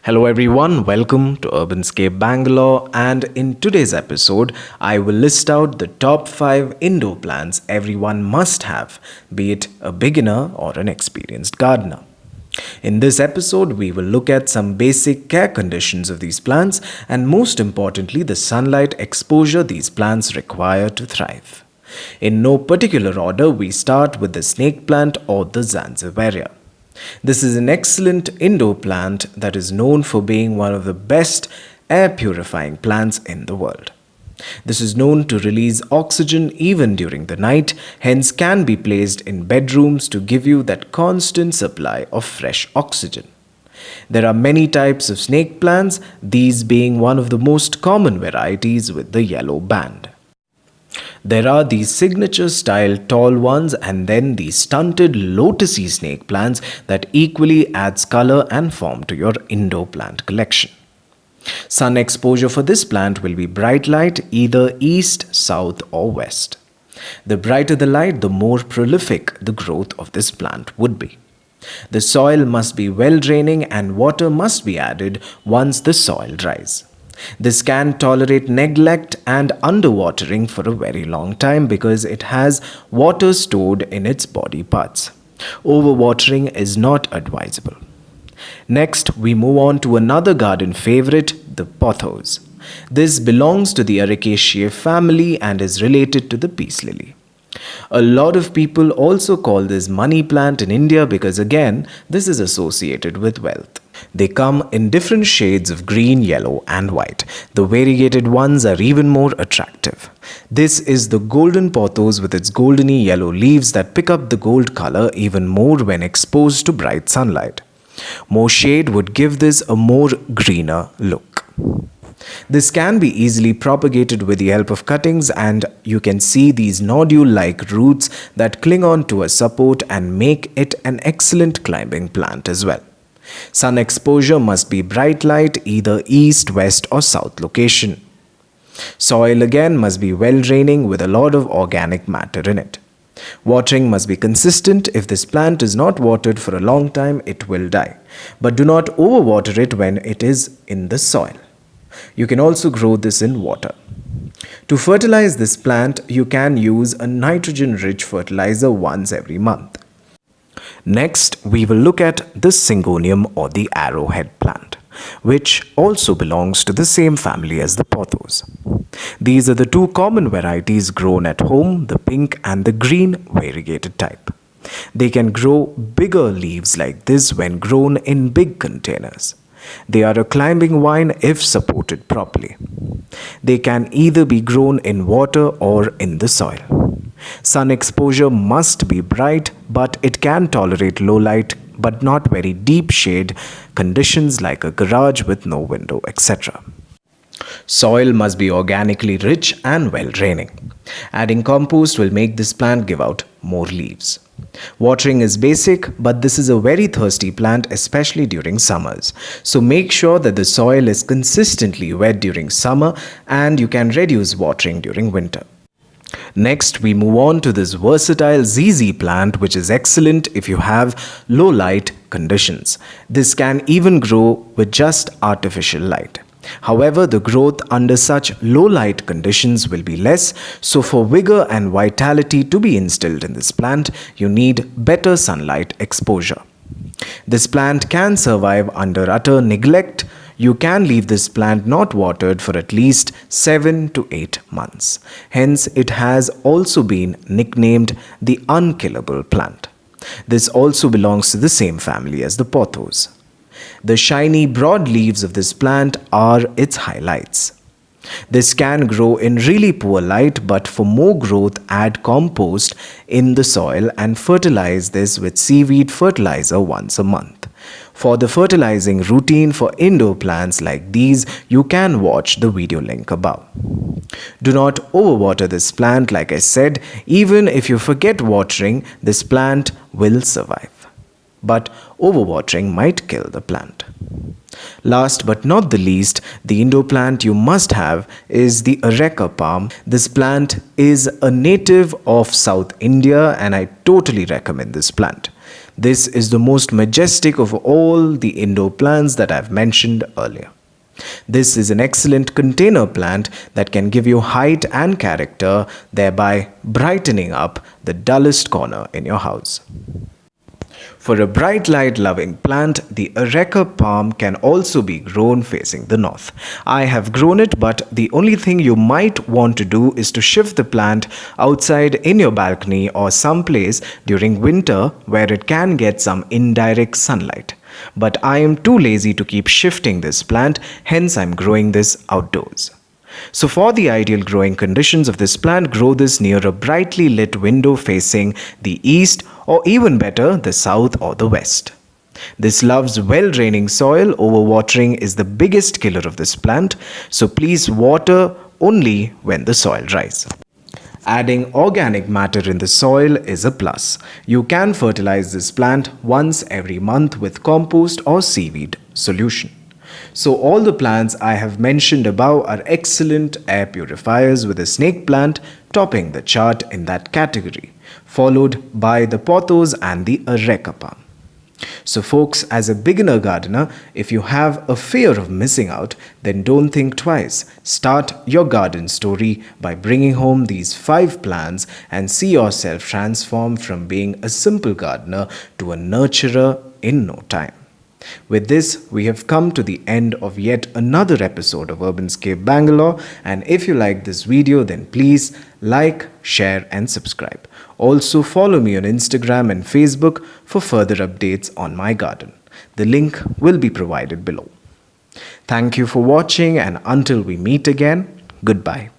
Hello everyone, welcome to Urbanscape Bangalore, and in today's episode I will list out the top 5 indoor plants everyone must have, be it a beginner or an experienced gardener. In this episode we will look at some basic care conditions of these plants and most importantly the sunlight exposure these plants require to thrive. In no particular order, we start with the snake plant or the Sansevieria. This is an excellent indoor plant that is known for being one of the best air purifying plants in the world. This is known to release oxygen even during the night, hence can be placed in bedrooms to give you that constant supply of fresh oxygen. There are many types of snake plants, these being one of the most common varieties with the yellow band. There are these signature style tall ones and then these stunted lotusy snake plants that equally adds color and form to your indoor plant collection. Sun exposure for this plant will be bright light either east, south or west. The brighter the light, the more prolific the growth of this plant would be. The soil must be well draining and water must be added once the soil dries. This can tolerate neglect and underwatering for a very long time because it has water stored in its body parts. Overwatering is not advisable. Next, we move on to another garden favorite, the Pothos. This belongs to the Ericaceae family and is related to the peace lily. A lot of people also call this money plant in India because again, this is associated with wealth. They come in different shades of green, yellow and white. The variegated ones are even more attractive. This is the golden pothos with its goldeny yellow leaves that pick up the gold color even more when exposed to bright sunlight. More shade would give this a more greener look. This can be easily propagated with the help of cuttings and you can see these nodule-like roots that cling on to a support and make it an excellent climbing plant as well. Sun exposure must be bright light either east, west or south location. Soil again must be well draining with a lot of organic matter in it. Watering must be consistent. If this plant is not watered for a long time, it will die. But do not overwater it when it is in the soil. You can also grow this in water. To fertilize this plant, you can use a nitrogen-rich fertilizer once every month. Next, we will look at the Syngonium or the Arrowhead plant, which also belongs to the same family as the Pothos. These are the two common varieties grown at home, the pink and the green variegated type. They can grow bigger leaves like this when grown in big containers. They are a climbing vine if supported properly. They can either be grown in water or in the soil. Sun exposure must be bright, but it can tolerate low light but not very deep shade conditions like a garage with no window, etc. Soil must be organically rich and well draining. Adding compost will make this plant give out more leaves. Watering is basic, but this is a very thirsty plant, especially during summers. So make sure that the soil is consistently wet during summer and you can reduce watering during winter. Next, we move on to this versatile Zizi plant, which is excellent if you have low light conditions. This can even grow with just artificial light. However, the growth under such low light conditions will be less, so for vigor and vitality to be instilled in this plant, you need better sunlight exposure. This plant can survive under utter neglect. You can leave this plant not watered for at least 7 to 8 months. Hence, it has also been nicknamed the unkillable plant. This also belongs to the same family as the Pothos. The shiny broad leaves of this plant are its highlights. This can grow in really poor light, but for more growth, add compost in the soil and fertilize this with seaweed fertilizer once a month. For the fertilizing routine for indoor plants like these, you can watch the video link above. Do not overwater this plant. Like I said, even if you forget watering, this plant will survive. But overwatering might kill the plant. Last but not the least, the indoor plant you must have is the Recker Palm. This plant is a native of South India and I totally recommend this plant. This is the most majestic of all the indoor plants that I've mentioned earlier. This is an excellent container plant that can give you height and character, thereby brightening up the dullest corner in your house. For a bright light loving plant, the Recker Palm can also be grown facing the north. I have grown it, but the only thing you might want to do is to shift the plant outside in your balcony or someplace during winter where it can get some indirect sunlight. But I am too lazy to keep shifting this plant, hence I'm growing this outdoors. So for the ideal growing conditions of this plant, grow this near a brightly lit window facing the east, or even better, the south or the west. This loves well-draining soil. Overwatering is the biggest killer of this plant, so please water only when the soil dries. Adding organic matter in the soil is a plus. You can fertilize this plant once every month with compost or seaweed solution. So all the plants I have mentioned above are excellent air purifiers, with a snake plant topping the chart in that category, followed by the Pothos and the Recker Palm. So folks, as a beginner gardener, if you have a fear of missing out, then don't think twice. Start your garden story by bringing home these 5 plants and see yourself transform from being a simple gardener to a nurturer in no time. With this, we have come to the end of yet another episode of Urbanscape Bangalore, and if you like this video, then please like, share and subscribe. Also follow me on Instagram and Facebook for further updates on my garden. The link will be provided below. Thank you for watching, and until we meet again, goodbye.